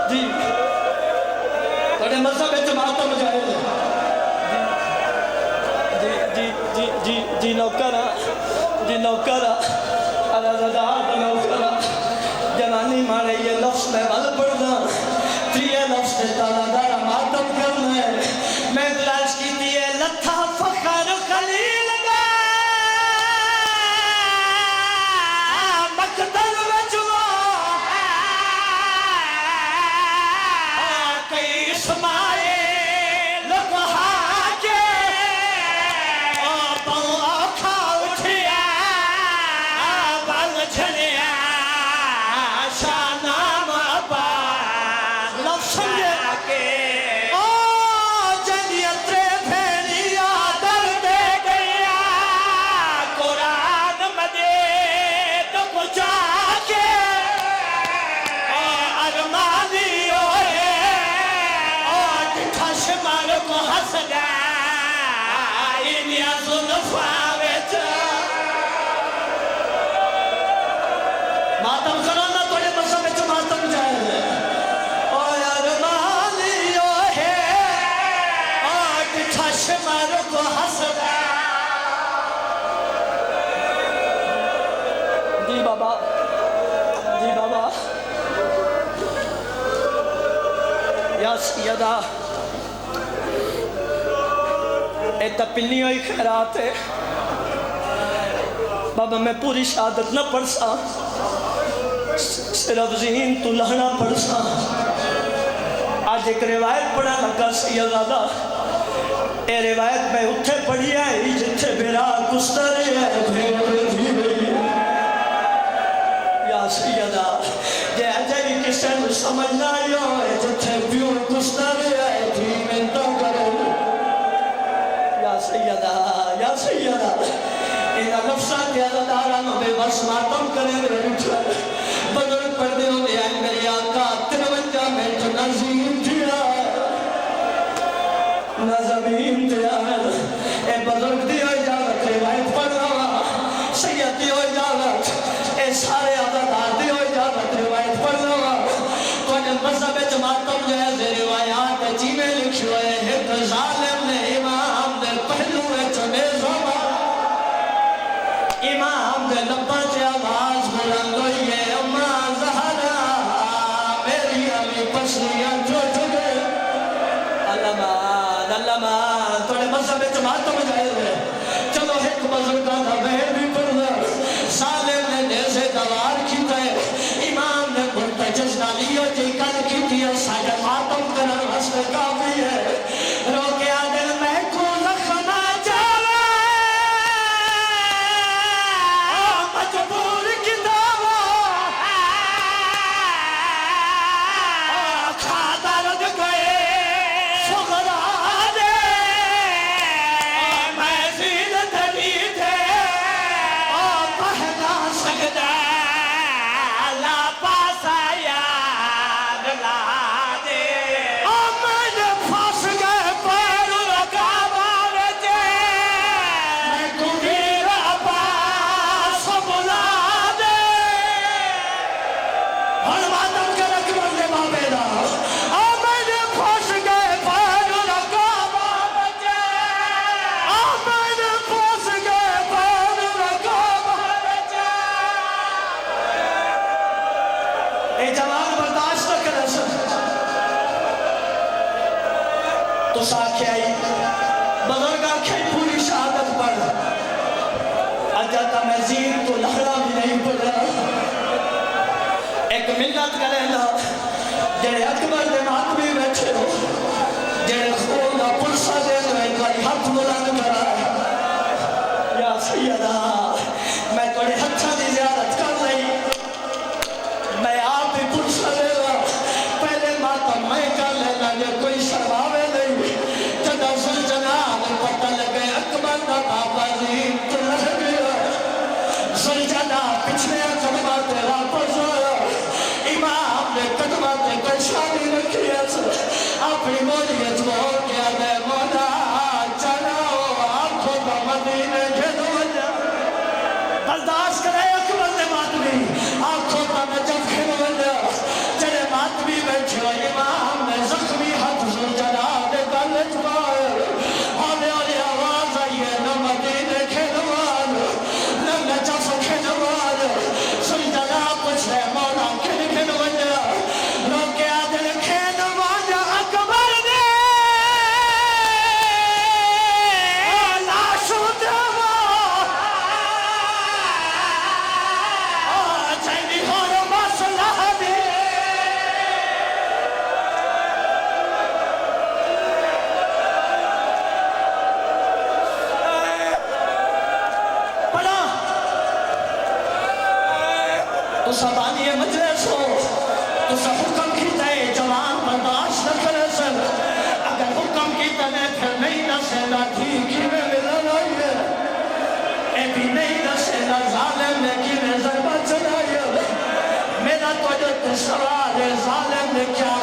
जी थोड़े मजहब में मातम जाए जी जी जी जी जी नौकरा जी नौकरा अलादार नौकरा जनानी मारे ये लफ्ज़ में बल पड़ना ये लफ्ज़ से तालादार मातम करना है मैं तलाश की थी लथा फखर खलील का मकतल में जुआ कई समाए लोग हाके खा उठिया बल झलिया शाना बाबा लफ्ज़ के मातम करो ना थोड़े मसब में मातम जाए ओ यार मालियो है ओ ठश मारो को हंसदा जी बाबा या सैयदा ए तपिन्नी हुई खैरात है बाबा मैं पूरी शहादत न पढ़ सा सिर्फ ज़हीन तू लहना पढ़ सा आज एक रिवायत पढ़ा लगा सैयदा ए रिवायत मैं उत्थे पढ़ी है जिथे मेरा कुस्तर है या सैयदा जे अजय किसी को समझ ना आयो जिथे प्योर कुस्तर है थी मैं तो करो या सैयदा इन लफ्ज़ां के अदादारा में बेबस मातम करे बुजुर्ग पढ़ते होते हैं मेरे आका 53 मिनट नज़ीम दिया नज़मीन दिया ए बुजुर्ग दी हो इजाजत रिवायत पढ़ना सैयद दी हो इजाजत ए सारे अदादार दी हो इजाजत रिवायत पढ़ना तो मज़हब में मातम जैसे रिवायात जिमें लिखी है एक ज़ालिम ने इमाम ने पहलू में चने इमाम ने लब्बा से आवाज बुलंद हुई है अम्मा ज़हरा मेरी अम्मी पसलियां जो गए अल्लाह थोड़े मज़हब में मातम जाए चलो एक बुजुर्ग का बहन भी पढ़ना सालिम ने जैसे दवार की है इमाम ने मुर्तजज नालियों जी कल की थी साढ़े मातम करने वास्ते काफी है रोके आगे मैं को लखना तो साखे आई बुजुर्ग आखे पूरी शहादत पढ़ अजाता मैं ज़ीन तो लहरा भी नहीं पढ़ एक मिन्नत करे ना जेड़े अकबर दे मातमी बैठे हो जेड़े खून दा पुरसा दे दो एक बारी हाथ बुलंद करा या सैयदा मैं थोड़े हत्थां दी ज़ियारत कर लई मैं आप ही पुरसा दे पहले मातम मैं कर लेना जो कोई शर्मावे नहीं जदा सुल्तान पता लगे अकबर दा बाबा जी तो लग गया सुल्ताना पिछले कदमा ते वापस आया इमाम ने कदमा ते कोई शादी रखी है अपनी मोदियत बोल के मैं मोदा चलाओ आंखों का मदीने के दो बर्दाश्त करे अकबर ने बात नहीं आंखों का मैं जब खेल चले बात भी बैठे तुसा बानी मजलिस हो, तुसा हुक्म कीता है जवान बर्दाश्त न करे सर, अगर हुक्म कीता ने फिर नहीं दसेगा ठीक ही में मिलना है, ए भी नहीं दसेगा जालिम ने कि मैं ज़रबा चलाई है, मेरा तो जो सवाल है जालिम ने क्या